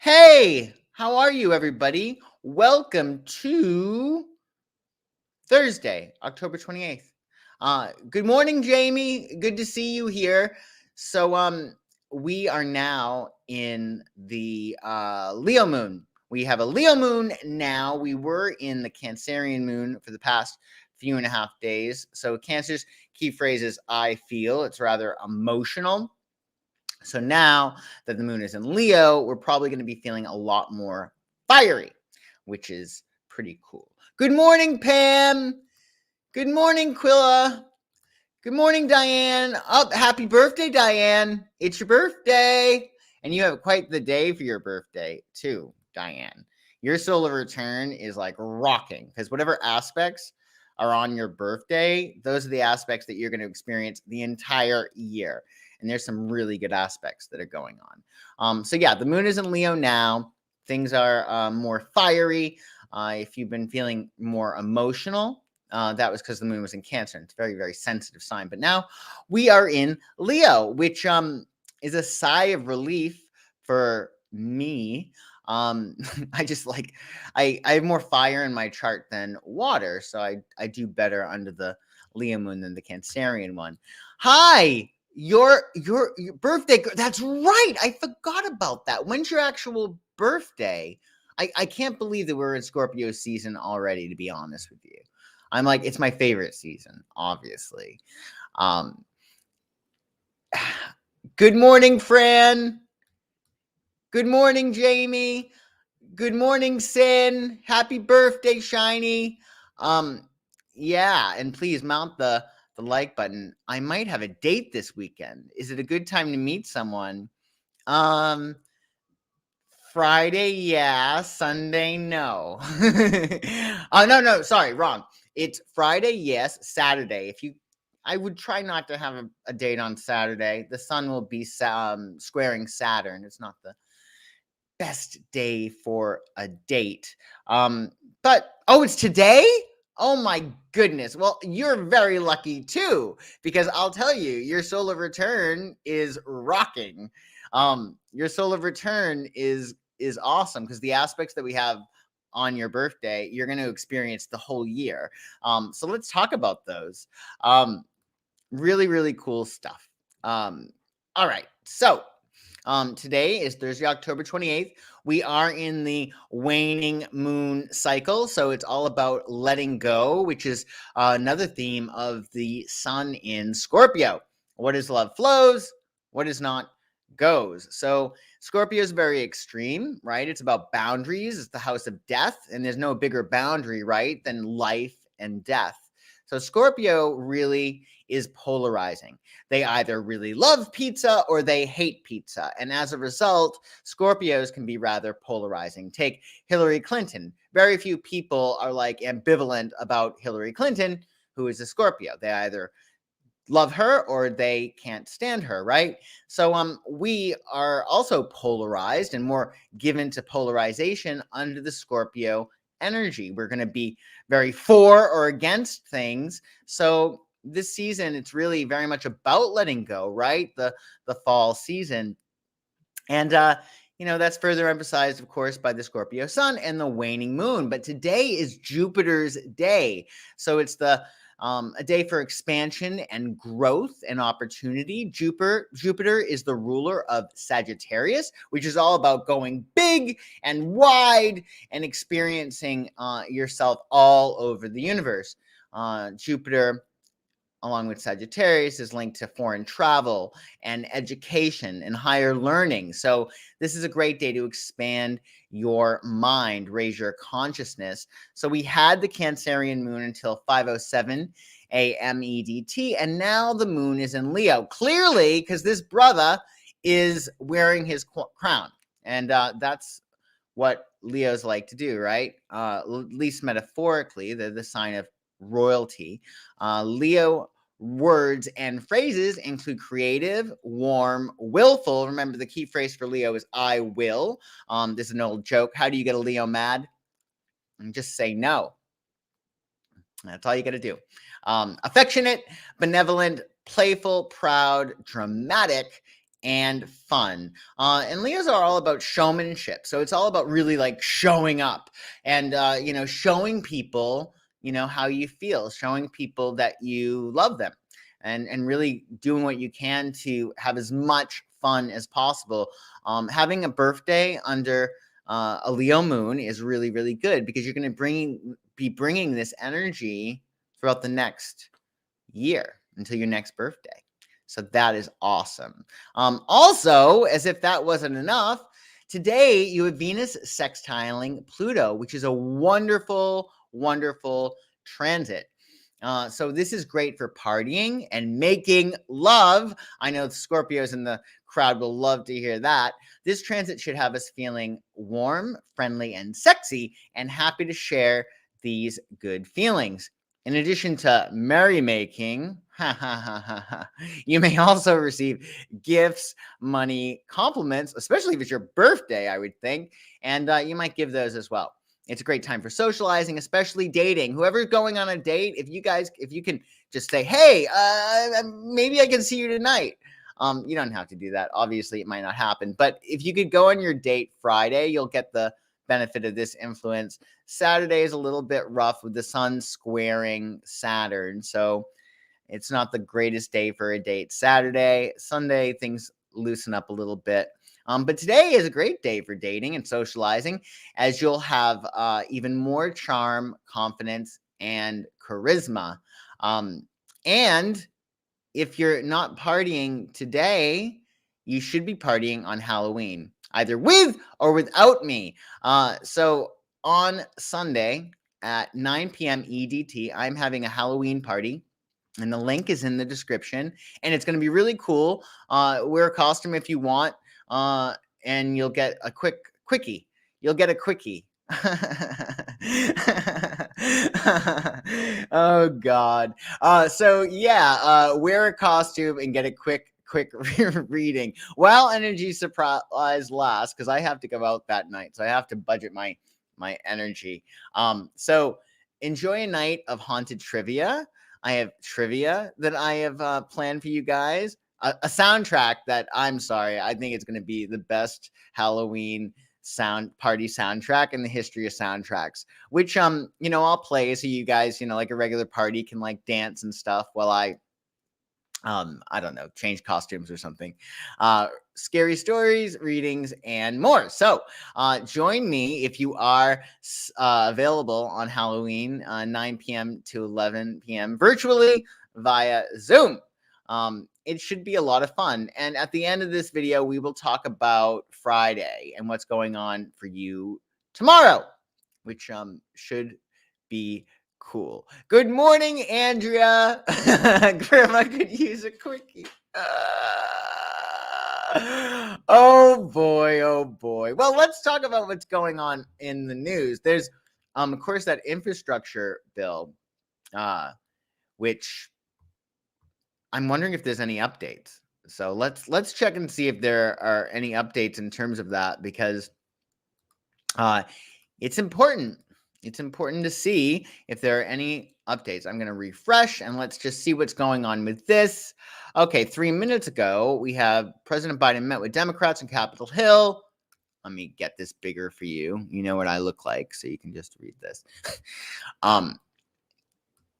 Hey, how are you, everybody? Welcome to Thursday, October 28th. Good morning, Jamie. Good to see you here. So, we are now in the Leo moon. We have a Leo moon now. We were in the Cancerian moon for the past few and a half days. So, Cancer's key phrase is I feel. It's rather emotional. So now that the moon is in Leo, we're probably going to be feeling a lot more fiery, which is pretty cool. Good morning, Pam. Good morning, Quilla. Good morning, Diane. Oh, happy birthday, Diane. It's your birthday. And you have quite the day for your birthday, too, Diane. Your solar return is like rocking because whatever aspects are on your birthday, those are the aspects that you're going to experience the entire year. And there's some really good aspects that are going on. So, yeah, the moon is in Leo now. Things are more fiery. If you've been feeling more emotional, that was because the moon was in Cancer. It's a very, very sensitive sign. But now we are in Leo, which is a sigh of relief for me. I just like I have more fire in my chart than water, so I do better under the Leo moon than the Cancerian one. Hi, your birthday. That's right. I forgot about that. When's your actual birthday? I can't believe that we're in Scorpio season already, to be honest with you. I'm like, it's my favorite season, obviously. Um, good morning, Fran. Good morning, Jamie. Good morning, Sin. Happy birthday, Shiny. Um, yeah, and please mount the like button. I might have a date this weekend. Is it a good time to meet someone? Um, Friday, yeah. Sunday, no. Oh, no, sorry, wrong. It's Friday, yes. Saturday. I would try not to have a date on Saturday. The sun will be squaring Saturn. It's not the best day for a date. But it's today. Oh my goodness. Well, you're very lucky too, because I'll tell you, your solar return is rocking. Your solar return is awesome because the aspects that we have on your birthday, you're going to experience the whole year. So let's talk about those. Really, really cool stuff. All right. So today is Thursday, October 28th. We are in the waning moon cycle. So it's all about letting go, which is another theme of the sun in Scorpio. What is love flows, what is not goes. So Scorpio is very extreme, right? It's about boundaries. It's the house of death. And there's no bigger boundary, right, than life and death. So Scorpio really is polarizing. They either really love pizza or they hate pizza. And as a result, Scorpios can be rather polarizing. Take Hillary Clinton. Very few people are like ambivalent about Hillary Clinton, who is a Scorpio. They either love her or they can't stand her, right? So we are also polarized and more given to polarization under the Scorpio energy. We're going to be very for or against things. So this season, it's really very much about letting go, right? The fall season. And that's further emphasized, of course, by the Scorpio sun and the waning moon. But today is Jupiter's day. So it's a day for expansion and growth and opportunity. Jupiter is the ruler of Sagittarius, which is all about going big and wide and experiencing yourself all over the universe. Jupiter, along with Sagittarius, is linked to foreign travel and education and higher learning. So this is a great day to expand your mind, raise your consciousness. So we had the Cancerian moon until 5:07 a.m. EDT, and now the moon is in Leo. Clearly, because this brother is wearing his crown, and that's what Leos like to do, right? At least metaphorically, they're the sign of royalty. Leo words and phrases include creative, warm, willful. Remember, the key phrase for Leo is I will. This is an old joke. How do you get a Leo mad? And just say no. That's all you got to do. Affectionate, benevolent, playful, proud, dramatic, and fun. And Leos are all about showmanship. So it's all about really like showing up and, showing people, how you feel, showing people that you love them and really doing what you can to have as much fun as possible. Having a birthday under a Leo moon is really, really good because you're going to be bringing this energy throughout the next year until your next birthday. So that is awesome. Also, as if that wasn't enough, today you have Venus sextiling Pluto, which is a wonderful, wonderful transit. So this is great for partying and making love. I know the Scorpios in the crowd will love to hear that. This transit should have us feeling warm, friendly, and sexy, and happy to share these good feelings. In addition to merrymaking, you may also receive gifts, money, compliments, especially if it's your birthday, I would think, and you might give those as well. It's a great time for socializing, especially dating. Whoever's going on a date, if you can just say, hey, maybe I can see you tonight. You don't have to do that. Obviously, it might not happen. But if you could go on your date Friday, you'll get the benefit of this influence. Saturday is a little bit rough with the sun squaring Saturn. So it's not the greatest day for a date. Saturday, Sunday, things loosen up a little bit. But today is a great day for dating and socializing, as you'll have even more charm, confidence, and charisma. And if you're not partying today, you should be partying on Halloween, either with or without me. So on Sunday at 9 p.m. EDT, I'm having a Halloween party. And the link is in the description. And it's going to be really cool. Wear a costume if you want. And you'll get a quickie. You'll get a quickie. Oh God. Wear a costume and get a quick reading while energy supplies last, because I have to go out that night, so I have to budget my energy. So enjoy a night of haunted trivia. I have trivia that I have planned for you guys. A soundtrack that, I'm sorry, I think it's going to be the best Halloween party soundtrack in the history of soundtracks, which I'll play so you guys, like a regular party, can like dance and stuff while I don't know, change costumes or something. Scary stories, readings, and more. So join me if you are available on Halloween, 9 p.m. to 11 p.m. virtually via Zoom. It should be a lot of fun. And at the end of this video, we will talk about Friday and what's going on for you tomorrow, which should be cool. Good morning, Andrea. Grandma could use a quickie. Oh boy, oh boy. Well, let's talk about what's going on in the news. There's, of course, that infrastructure bill, which I'm wondering if there's any updates. So let's check and see if there are any updates in terms of that, because it's important. It's important to see if there are any updates. I'm going to refresh and let's just see what's going on with this. Okay, 3 minutes ago, we have President Biden met with Democrats on Capitol Hill. Let me get this bigger for you. You know what I look like, so you can just read this.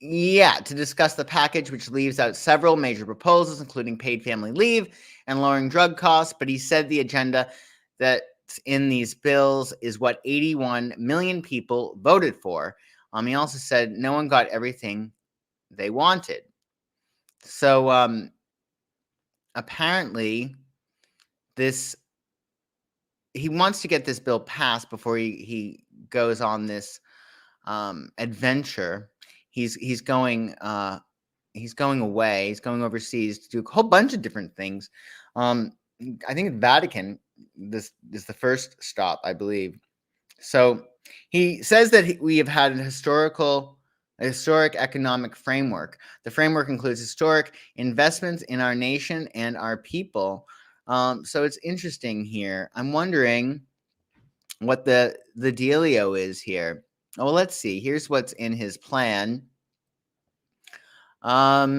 To discuss the package, which leaves out several major proposals, including paid family leave and lowering drug costs. But he said the agenda that's in these bills is what 81 million people voted for. He also said no one got everything they wanted. So apparently he wants to get this bill passed before he goes on this adventure. He's going away. He's going overseas to do a whole bunch of different things. I think Vatican, this is the first stop, I believe. So he says that we have had a historic economic framework. The framework includes historic investments in our nation and our people. So it's interesting here. I'm wondering what the dealio is here. Well, let's see. Here's what's in his plan. All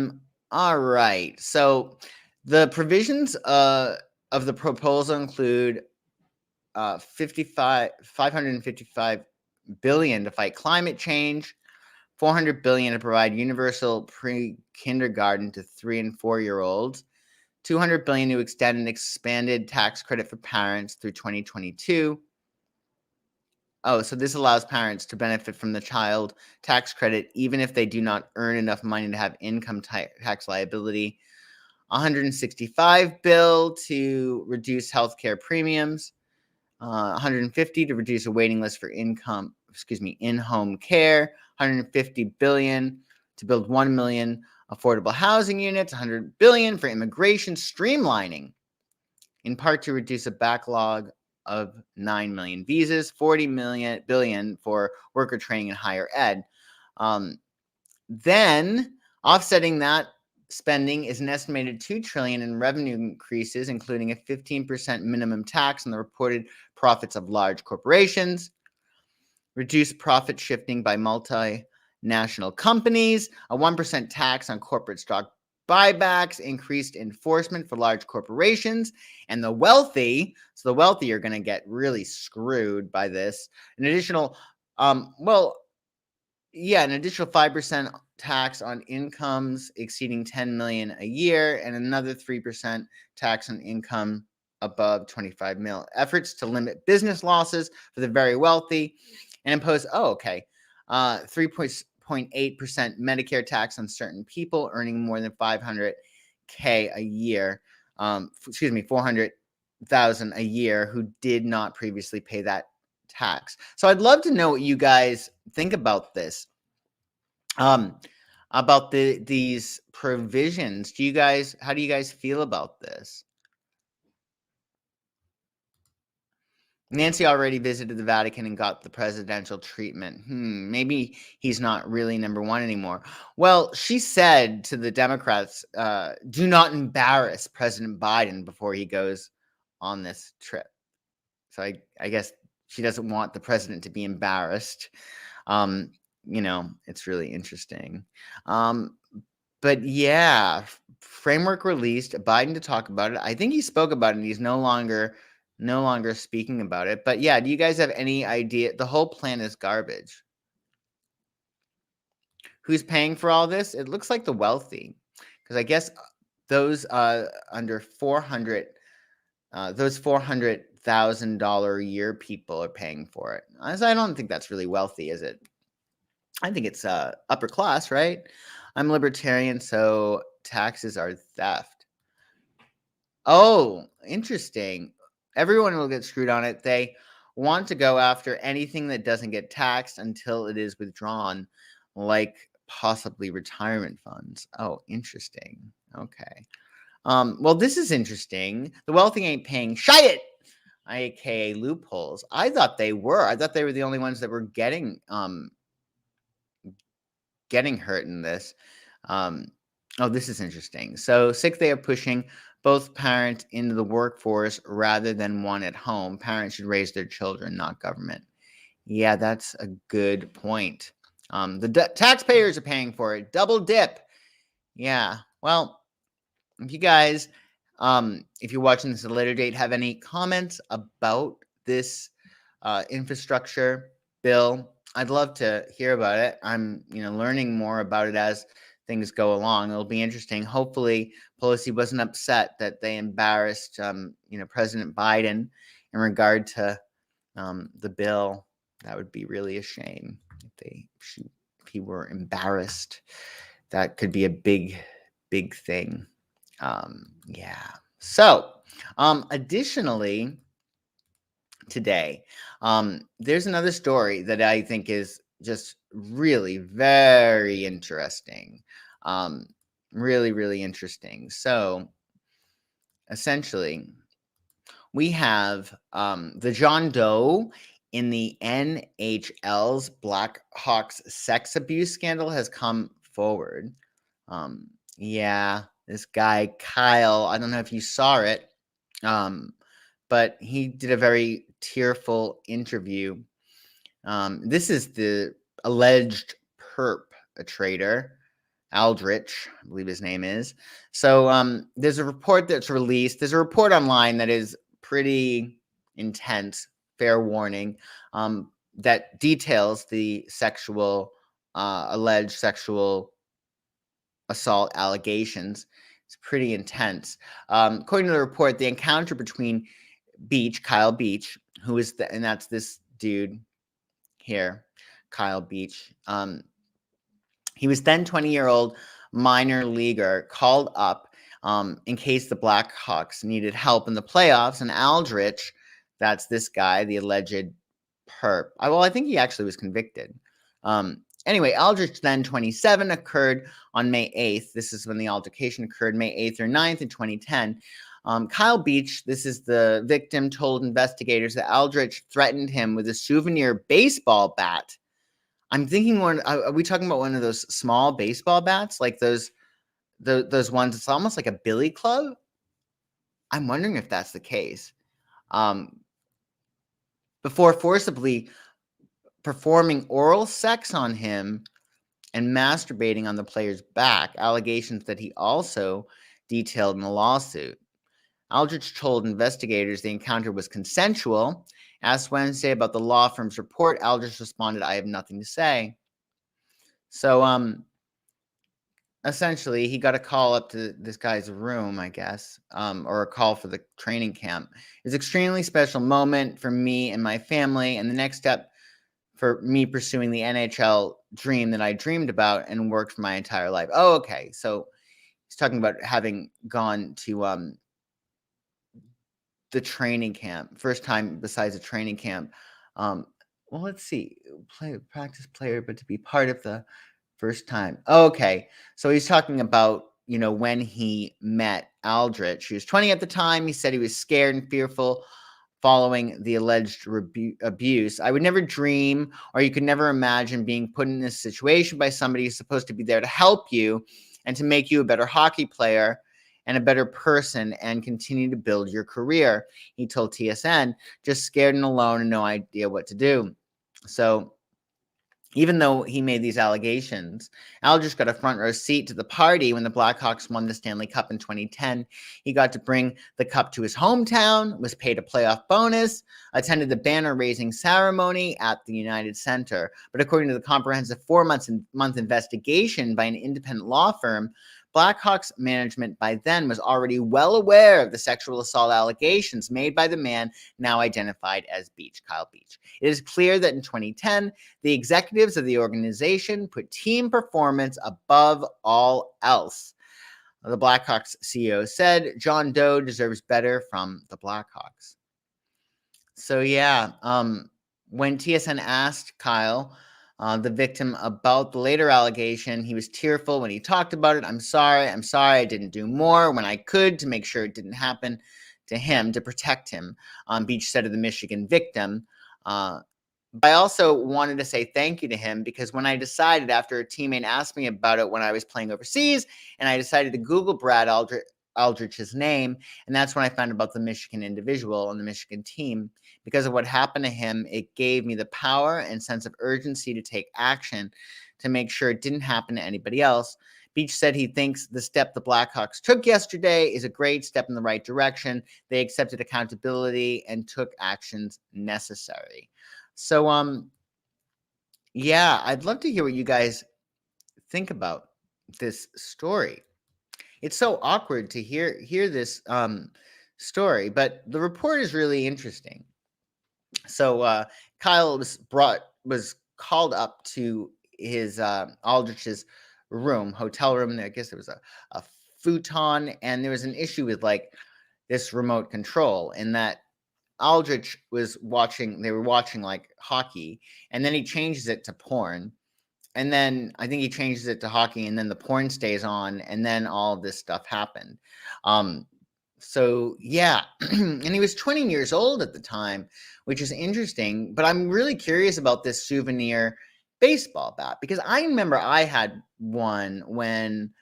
right. So the provisions of the proposal include 555 billion to fight climate change, 400 billion to provide universal pre-kindergarten to 3 and 4-year-olds, 200 billion to extend an expanded tax credit for parents through 2022. Oh, so this allows parents to benefit from the child tax credit even if they do not earn enough money to have income tax liability. 165 bill to reduce healthcare premiums. 150 to reduce a waiting list for in-home care. 150 billion to build 1 million affordable housing units. 100 billion for immigration streamlining, in part to reduce a backlog of 9 million visas. 40 billion for worker training and higher ed. Then offsetting that spending is an estimated 2 trillion in revenue increases, including a 15% minimum tax on the reported profits of large corporations, reduced profit shifting by multinational companies, a 1% tax on corporate stock buybacks, increased enforcement for large corporations, and the wealthy. So the wealthy are going to get really screwed by this. An additional, an additional 5% tax on incomes exceeding 10 million a year, and another 3% tax on income above 25 mil. Efforts to limit business losses for the very wealthy and impose 3.8% Medicare tax on certain people earning more than 500K a year. 400,000 a year who did not previously pay that tax. So I'd love to know what you guys think about this. About these provisions. How do you guys feel about this? Nancy already visited the Vatican and got the presidential treatment. Maybe he's not really number one anymore. Well, she said to the Democrats, do not embarrass President Biden before he goes on this trip. So I guess she doesn't want the president to be embarrassed. It's really interesting. But yeah, framework released, Biden to talk about it. I think he spoke about it. He's no longer speaking about it. But yeah, do you guys have any idea? The whole plan is garbage. Who's paying for all this? It looks like the wealthy, because I guess those under 400, those $400,000 a year people are paying for it. I don't think that's really wealthy, is it? I think it's upper class, right? I'm libertarian, so taxes are theft. Oh, interesting. Everyone will get screwed on it. They want to go after anything that doesn't get taxed until it is withdrawn, like possibly retirement funds. Oh, interesting. Okay. Well, this is interesting. The wealthy ain't paying shit, aka loopholes. I thought they were. I thought they were the only ones that were getting hurt in this. This is interesting. So sick, they are pushing both parents into the workforce rather than one at home. Parents should raise their children, not government. Yeah, that's a good point. The taxpayers are paying for it. Double dip. Yeah. Well, if you guys, if you're watching this at a later date, have any comments about this infrastructure bill, I'd love to hear about it. I'm, learning more about it as things go along. It'll be interesting. Hopefully, Pelosi wasn't upset that they embarrassed, President Biden in regard to the bill. That would be really a shame if he were embarrassed. That could be a big, big thing. Yeah. So, additionally, today, there's another story that I think is just really very interesting. Really, really interesting. So, essentially, we have the John Doe in the NHL's Blackhawks sex abuse scandal has come forward. Yeah, this guy, Kyle, I don't know if you saw it, but he did a very tearful interview. This is the alleged perp, a traitor, Aldrich, I believe his name is. So there's a report that's released. There's a report online that is pretty intense, fair warning, that details the alleged sexual assault allegations. It's pretty intense. According to the report, the encounter between Kyle Beach, and that's this dude here, Kyle Beach. He was then 20-year-old minor leaguer called up in case the Blackhawks needed help in the playoffs, and Aldrich, that's this guy, the alleged perp. Well, I think he actually was convicted. Anyway, Aldrich, then 27, occurred on May 8th. This is when the altercation occurred, May 8th or 9th in 2010. Kyle Beach, this is the victim, told investigators that Aldrich threatened him with a souvenir baseball bat. I'm thinking are we talking about one of those small baseball bats, like those ones? It's almost like a billy club. I'm wondering if that's the case. Before forcibly performing oral sex on him and masturbating on the player's back, allegations that he also detailed in the lawsuit. Aldrich told investigators the encounter was consensual. Asked Wednesday about the law firm's report, Aldrich responded, "I have nothing to say." So, essentially, he got a call up to this guy's room, I guess, or a call for the training camp. It was an extremely special moment for me and my family, and the next step for me pursuing the NHL dream that I dreamed about and worked for my entire life. Oh, okay. So he's talking about having gone to the training camp, first time besides a training camp. Well, let's see, practice player, but to be part of the first time. Okay, so he's talking about when he met Aldrich. He was 20 at the time. He said he was scared and fearful following the alleged abuse. I would never dream, or you could never imagine being put in this situation by somebody who's supposed to be there to help you and to make you a better hockey player and a better person and continue to build your career. He told TSN, just scared and alone and no idea what to do. So even though he made these allegations, Aldrich got a front row seat to the party when the Blackhawks won the Stanley Cup in 2010. He got to bring the cup to his hometown, was paid a playoff bonus, attended the banner-raising ceremony at the United Center. But according to the comprehensive 4-month investigation by an independent law firm, Blackhawks management by then was already well aware of the sexual assault allegations made by the man now identified as Kyle Beach. It is clear that in 2010, the executives of the organization put team performance above all else. The Blackhawks CEO said John Doe deserves better from the Blackhawks. So yeah, when TSN asked Kyle, the victim, about the later allegation, he was tearful when he talked about it. I'm sorry. I didn't do more when I could to make sure it didn't happen to him, to protect him. Beach said of the Michigan victim. But I also wanted to say thank you to him because when I decided, after a teammate asked me about it when I was playing overseas, and I decided to Google Brad Aldrich's name, and that's when I found about the Michigan individual and the Michigan team. Because of what happened to him, it gave me the power and sense of urgency to take action to make sure it didn't happen to anybody else. Beach said he thinks the step the Blackhawks took yesterday is a great step in the right direction. They accepted accountability and took actions necessary. So, yeah, I'd love to hear what you guys think about this story. It's so awkward to hear this story, but the report is really interesting. So Kyle was called up to his Aldrich's hotel room. I guess there was a futon, and there was an issue with like this remote control, and that Aldrich was watching. They were watching like hockey, and then he changes it to porn. And then I think he changes it to hockey, and then the porn stays on, and then all of this stuff happened. So yeah, and he was 20 years old at the time, which is interesting. But I'm really curious about this souvenir baseball bat because I remember I had one when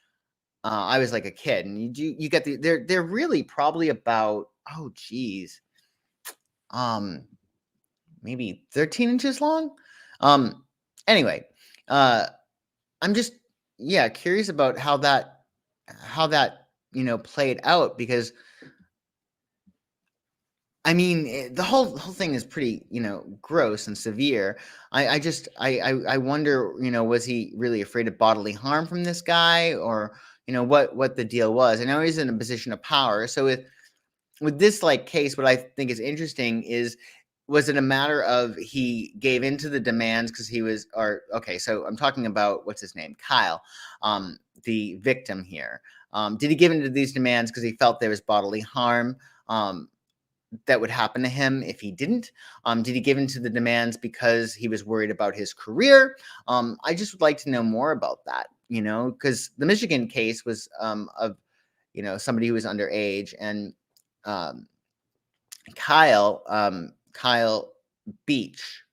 I was like a kid, and you get they're really probably about maybe 13 inches long. Anyway, I'm just yeah, curious about how that played out, because I mean, the whole thing is pretty, gross and severe. I wonder, was he really afraid of bodily harm from this guy, or what the deal was? I know he's in a position of power, so with this like case, what I think is interesting is, was it a matter of he gave into the demands because he was, or okay, so I'm talking about, what's his name, Kyle, the victim here. Did he give into these demands because he felt there was bodily harm? That would happen to him if he didn't? Did he give into the demands because he was worried about his career? I just would like to know more about that, because the Michigan case was of somebody who was underage, and um, Kyle Beach,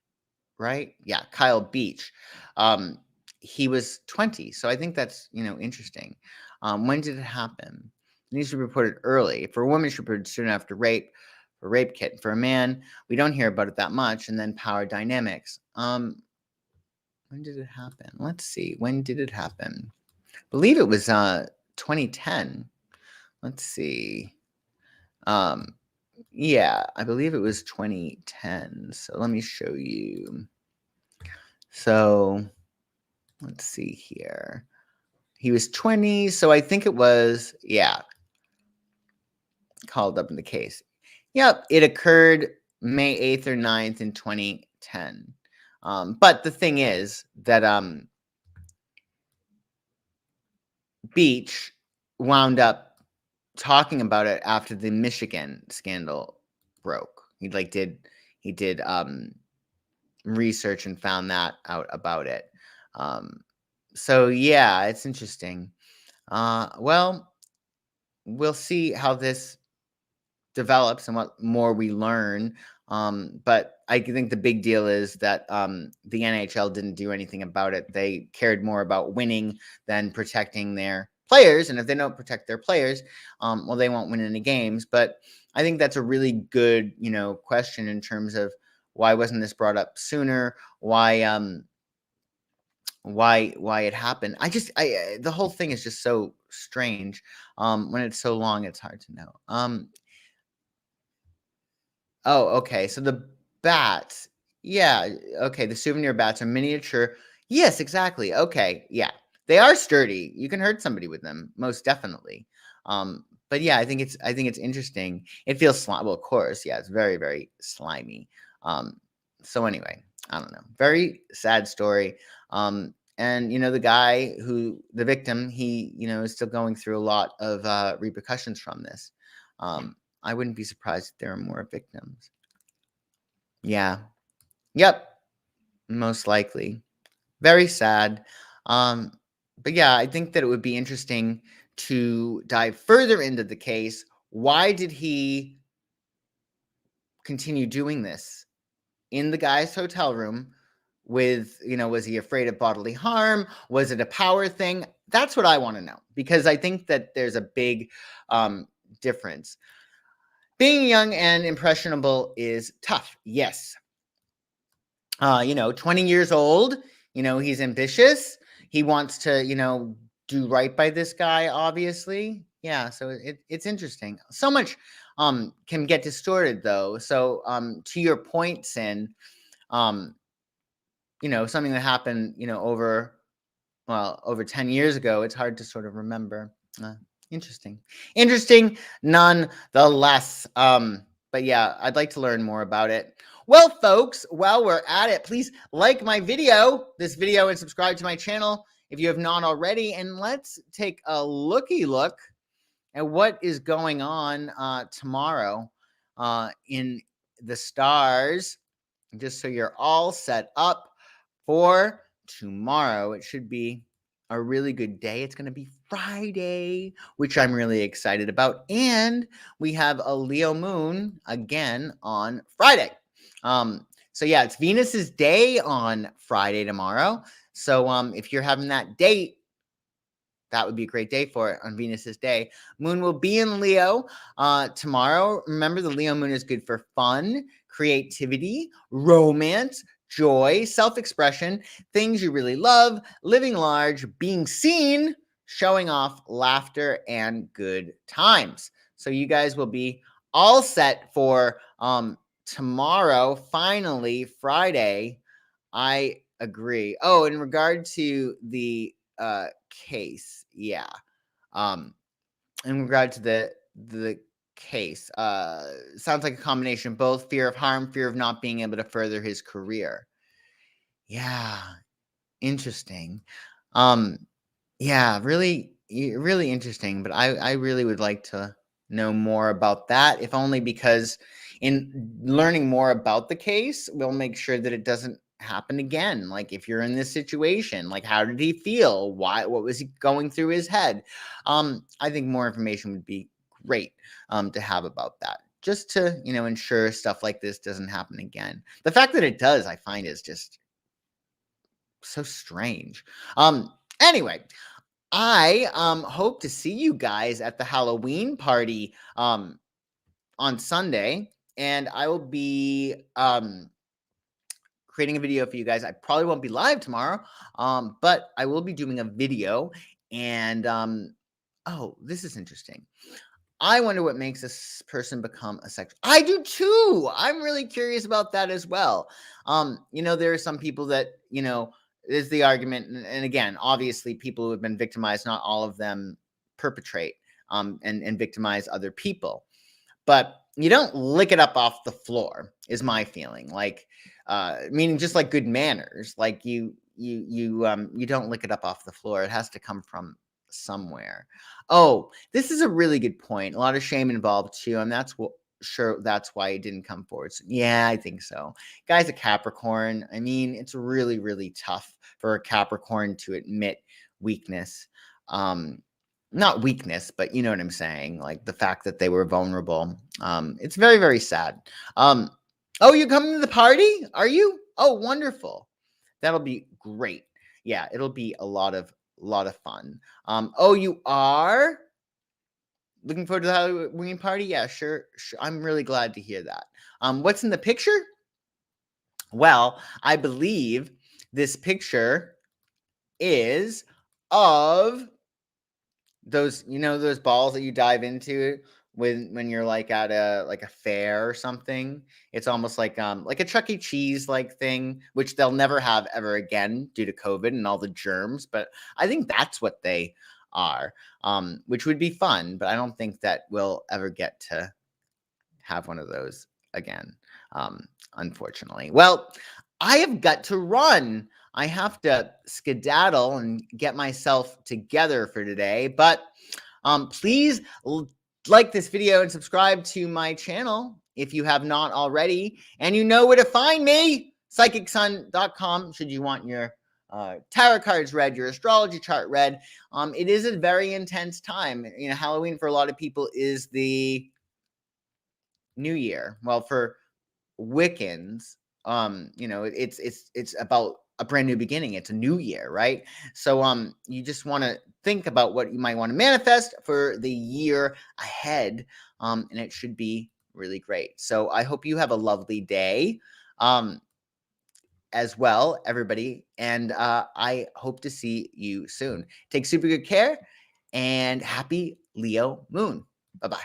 right? Yeah, Kyle Beach. Um, he was 20, so I think that's interesting. When did it happen? It needs to be reported early. For a woman, it should be reported soon after rape. For rape kit. For a man, we don't hear about it that much. And then power dynamics. When did it happen? Let's see. When did it happen? I believe it was 2010. Let's see. Um, yeah, I believe it was 2010. So let me show you. So let's see here. He was 20, so I think it was, yeah, called up in the case. Yep, it occurred May 8th or 9th in 2010. But the thing is that Beach wound up talking about it after the Michigan scandal broke. He did research and found that out about it. So yeah, it's interesting. Well, we'll see how this develops and what more we learn. But I think the big deal is that the NHL didn't do anything about it. They cared more about winning than protecting their players. And if they don't protect their players, well, they won't win any games. But I think that's a really good, question in terms of, why wasn't this brought up sooner? Why it happened? The whole thing is just so strange. When it's so long, it's hard to know. Oh, okay. So the bats. Yeah, okay, the souvenir bats are miniature. Yes, exactly. Okay, yeah. They are sturdy. You can hurt somebody with them, most definitely. But yeah, I think it's interesting. It feels slimy. Well, of course, yeah, it's very, very slimy. Um, so anyway, I don't know. Very sad story. And the victim, he, is still going through a lot of repercussions from this. I wouldn't be surprised if there are more victims. Yeah. Yep. Most likely. Very sad. Um, but yeah, I think that it would be interesting to dive further into the case. Why did he continue doing this in the guy's hotel room? Was he afraid of bodily harm? Was it a power thing? That's what I want to know, because I think that there's a big difference. Being young and impressionable is tough. Yes. 20 years old, he's ambitious. He wants to, do right by this guy, obviously. Yeah, so it's interesting. So much can get distorted though. So to your point, Sin, um, something that happened, over 10 years ago, it's hard to sort of remember. Uh, interesting nonetheless. But yeah, I'd like to learn more about it. Well, folks, while we're at it, please like this video, and subscribe to my channel if you have not already. And let's take a look at what is going on tomorrow in the stars, just so you're all set up for tomorrow. It should be a really good day. It's going to be Friday, which I'm really excited about. And we have a Leo moon again on Friday. So yeah, it's Venus's day on Friday tomorrow. So if you're having that date, that would be a great day for it on Venus's day. Moon will be in Leo tomorrow. Remember, the Leo moon is good for fun, creativity, romance, joy, self-expression, things you really love, living large, being seen, showing off, laughter, and good times. So you guys will be all set for tomorrow, finally, Friday. I agree. Oh, in regard to the case, yeah. In regard to the case, sounds like a combination of both fear of harm, fear of not being able to further his career. Yeah, interesting. Um, yeah, really interesting, but I really would like to know more about that, if only because in learning more about the case, we'll make sure that it doesn't happen again. Like, if you're in this situation, like, how did he feel? What was he going through his head? I think more information would be great to have about that. Just to, ensure stuff like this doesn't happen again. The fact that it does, I find, is just so strange. Anyway, I hope to see you guys at the Halloween party on Sunday, and I will be creating a video for you guys. I probably won't be live tomorrow, but I will be doing a video. And oh, this is interesting. I wonder what makes this person become a sex. I do too. I'm really curious about that as well. There are some people that, is the argument, and again, obviously, people who have been victimized, not all of them perpetrate and victimize other people. But you don't lick it up off the floor, is my feeling. Like, meaning just like good manners. Like, you don't lick it up off the floor. It has to come from somewhere. Oh, this is a really good point. A lot of shame involved too, and that's why it didn't come forward. So, yeah, I think so. Guy's a Capricorn. I mean, it's really, really tough for a Capricorn to admit weakness. Not weakness, but you know what I'm saying, like the fact that they were vulnerable. It's very, very sad. Oh, you're coming to the party? Are you? Oh, wonderful. That'll be great. Yeah, it'll be a lot of fun. Oh, you are looking forward to the Halloween party? Yeah, sure. I'm really glad to hear that. What's in the picture? Well, I believe this picture is of those balls that you dive into when you're like at a fair or something. It's almost like a Chuck E. Cheese like thing, which they'll never have ever again due to COVID and all the germs. But I think that's what they are, which would be fun. But I don't think that we'll ever get to have one of those again, unfortunately. Well, I have got to run. I have to skedaddle and get myself together for today. But please like this video and subscribe to my channel if you have not already. And you know where to find me, psychicsun.com, should you want your tarot cards read, your astrology chart read. It is a very intense time. Halloween for a lot of people is the New Year. Well, for Wiccans, it's about a brand new beginning. It's a new year, right? So you just want to think about what you might want to manifest for the year ahead, and it should be really great. So I hope you have a lovely day as well, everybody, and I hope to see you soon. Take super good care, and happy Leo moon. Bye-bye.